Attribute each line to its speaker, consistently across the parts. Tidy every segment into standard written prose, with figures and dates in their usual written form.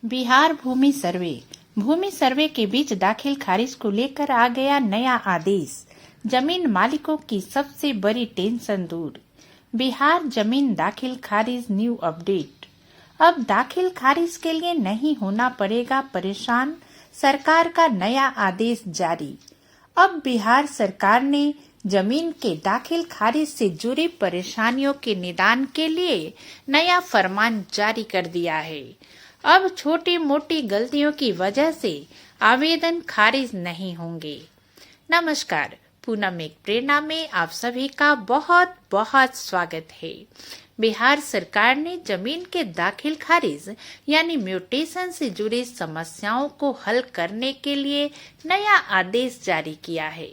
Speaker 1: बिहार भूमि सर्वे के बीच दाखिल खारिज को लेकर आ गया नया आदेश। जमीन मालिकों की सबसे बड़ी टेंशन दूर। बिहार जमीन दाखिल खारिज न्यू अपडेट। अब दाखिल खारिज के लिए नहीं होना पड़ेगा परेशान, सरकार का नया आदेश जारी। अब बिहार सरकार ने जमीन के दाखिल खारिज से जुड़ी परेशानियों के निदान के लिए नया फरमान जारी कर दिया है। अब छोटी मोटी गलतियों की वजह से आवेदन खारिज नहीं होंगे। नमस्कार, पूनम एक प्रेरणा में आप सभी का बहुत बहुत स्वागत है। बिहार सरकार ने जमीन के दाखिल खारिज यानी म्यूटेशन से जुड़ी समस्याओं को हल करने के लिए नया आदेश जारी किया है।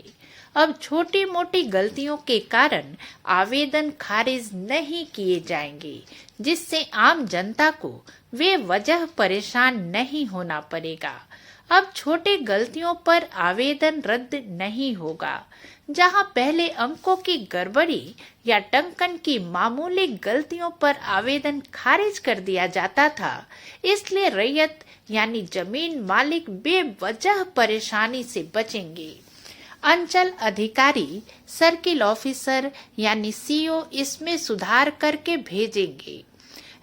Speaker 1: अब छोटी मोटी गलतियों के कारण आवेदन खारिज नहीं किए जाएंगे, जिससे आम जनता को बेवजह परेशान नहीं होना पड़ेगा। अब छोटी गलतियों पर आवेदन रद्द नहीं होगा। जहां पहले अंकों की गड़बड़ी या टंकन की मामूली गलतियों पर आवेदन खारिज कर दिया जाता था, इसलिए रैयत यानी जमीन मालिक बेवजह परेशानी से बचेंगे। अंचल अधिकारी, सर्किल ऑफिसर यानी सीओ इसमें सुधार करके भेजेंगे।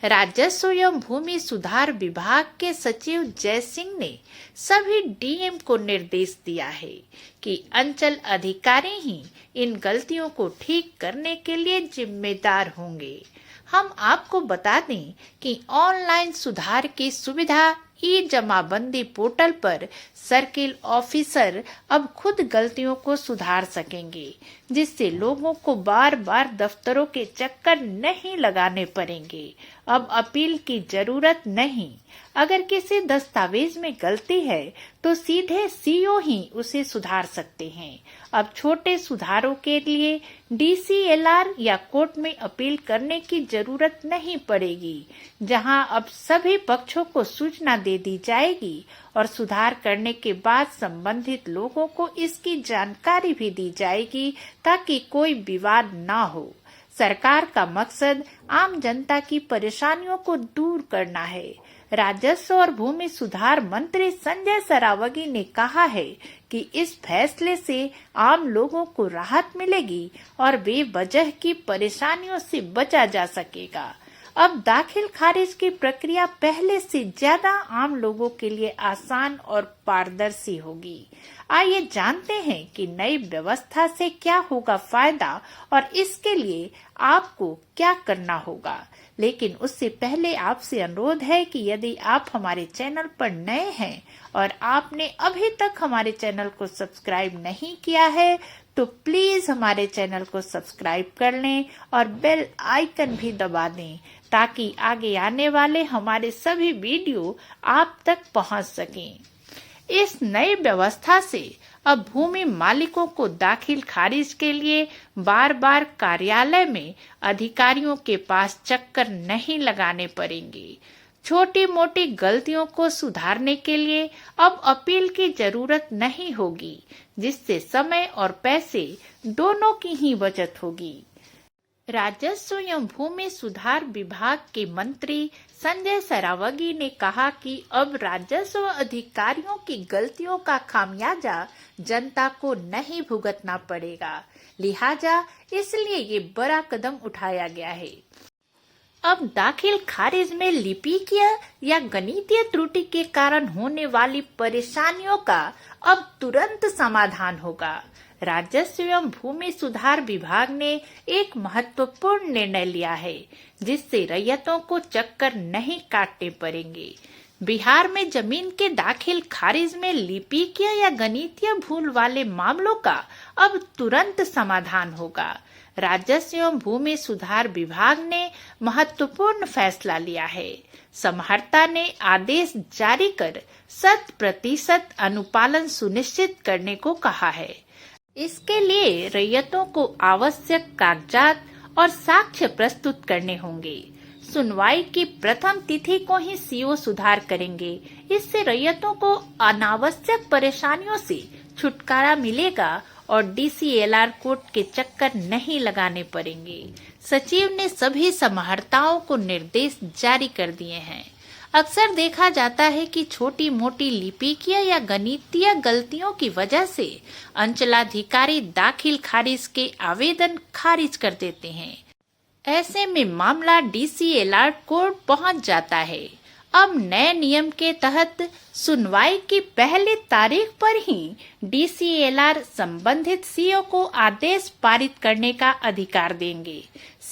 Speaker 1: राजस्व एवं भूमि सुधार विभाग के सचिव जय सिंह ने सभी डीएम को निर्देश दिया है कि अंचल अधिकारी ही इन गलतियों को ठीक करने के लिए जिम्मेदार होंगे। हम आपको बता दें कि ऑनलाइन सुधार की सुविधा ई जमाबंदी पोर्टल पर सर्किल ऑफिसर अब खुद गलतियों को सुधार सकेंगे, जिससे लोगों को बार बार दफ्तरों के चक्कर नहीं लगाने पड़ेंगे। अब अपील की जरूरत नहीं। अगर किसी दस्तावेज में गलती है तो सीधे सीओ ही उसे सुधार सकते हैं। अब छोटे सुधारों के लिए डीसीएलआर या कोर्ट में अपील करने की जरूरत नहीं पड़ेगी, जहां अब सभी पक्षों को सूचना दे दी जाएगी और सुधार करने के बाद संबंधित लोगों को इसकी जानकारी भी दी जाएगी ताकि कोई विवाद ना हो। सरकार का मकसद आम जनता की परेशानियों को दूर करना है। राजस्व और भूमि सुधार मंत्री संजय सरावगी ने कहा है कि इस फैसले से आम लोगों को राहत मिलेगी और बेवजह की परेशानियों से बचा जा सकेगा। अब दाखिल खारिज की प्रक्रिया पहले से ज्यादा आम लोगों के लिए आसान और पारदर्शी होगी। आइए जानते हैं कि नई व्यवस्था से क्या होगा फायदा और इसके लिए आपको क्या करना होगा। लेकिन उससे पहले आपसे अनुरोध है कि यदि आप हमारे चैनल पर नए हैं और आपने अभी तक हमारे चैनल को सब्सक्राइब नहीं किया है तो प्लीज हमारे चैनल को सब्सक्राइब कर लें और बेल आइकन भी दबा दें ताकि आगे आने वाले हमारे सभी वीडियो आप तक पहुंच सकें। इस नई व्यवस्था से अब भूमि मालिकों को दाखिल खारिज के लिए बार बार कार्यालय में अधिकारियों के पास चक्कर नहीं लगाने पड़ेंगे। छोटी मोटी गलतियों को सुधारने के लिए अब अपील की जरूरत नहीं होगी, जिससे समय और पैसे दोनों की ही बचत होगी। राजस्व एवं भूमि सुधार विभाग के मंत्री संजय सरावगी ने कहा कि अब राजस्व अधिकारियों की गलतियों का खामियाजा जनता को नहीं भुगतना पड़ेगा, लिहाजा इसलिए ये बड़ा कदम उठाया गया है। अब दाखिल खारिज में लिपिकीय या गणितीय त्रुटि के कारण होने वाली परेशानियों का अब तुरंत समाधान होगा। राजस्व एवं भूमि सुधार विभाग ने एक महत्वपूर्ण निर्णय लिया है, जिससे रैयतों को चक्कर नहीं काटने पड़ेंगे। बिहार में जमीन के दाखिल खारिज में लिपिकीय या गणितीय भूल वाले मामलों का अब तुरंत समाधान होगा। राजस्व एवं भूमि सुधार विभाग ने महत्वपूर्ण फैसला लिया है। समाहर्ता ने आदेश जारी कर 100% अनुपालन सुनिश्चित करने को कहा है। इसके लिए रैयतों को आवश्यक कागजात और साक्ष्य प्रस्तुत करने होंगे। सुनवाई की प्रथम तिथि को ही सीओ सुधार करेंगे। इससे रैयतों को अनावश्यक परेशानियों से छुटकारा मिलेगा और डीसीएलआर कोर्ट के चक्कर नहीं लगाने पड़ेंगे। सचिव ने सभी समाहर्ताओं को निर्देश जारी कर दिए हैं। अक्सर देखा जाता है कि छोटी मोटी लिपिकीय या गणितीय गलतियों की वजह से अंचलाधिकारी दाखिल खारिज के आवेदन खारिज कर देते हैं। ऐसे में मामला DCLR कोर्ट पहुंच जाता है। अब नए नियम के तहत सुनवाई की पहली तारीख पर ही DCLR संबंधित CEO को आदेश पारित करने का अधिकार देंगे।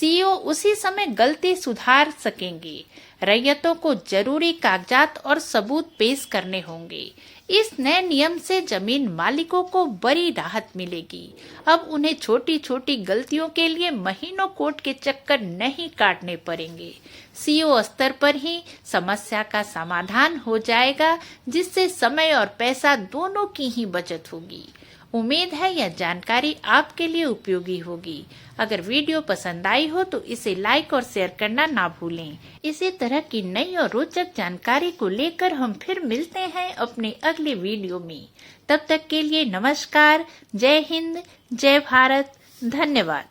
Speaker 1: CEO उसी समय गलती सुधार सकेंगे। रैयतों को जरूरी कागजात और सबूत पेश करने होंगे। इस नए नियम से जमीन मालिकों को बड़ी राहत मिलेगी। अब उन्हें छोटी छोटी गलतियों के लिए महीनों कोर्ट के चक्कर नहीं काटने पड़ेंगे। CEO स्तर पर ही समस्या का समाधान हो जाएगा, जिससे समय और पैसा दोनों की ही बचत होगी। उम्मीद है यह जानकारी आपके लिए उपयोगी होगी। अगर वीडियो पसंद आई हो तो इसे लाइक और शेयर करना ना भूलें। इसी तरह की नई और रोचक जानकारी को लेकर हम फिर मिलते हैं अपने अगले वीडियो में। तब तक के लिए नमस्कार, जय हिंद, जय भारत, धन्यवाद।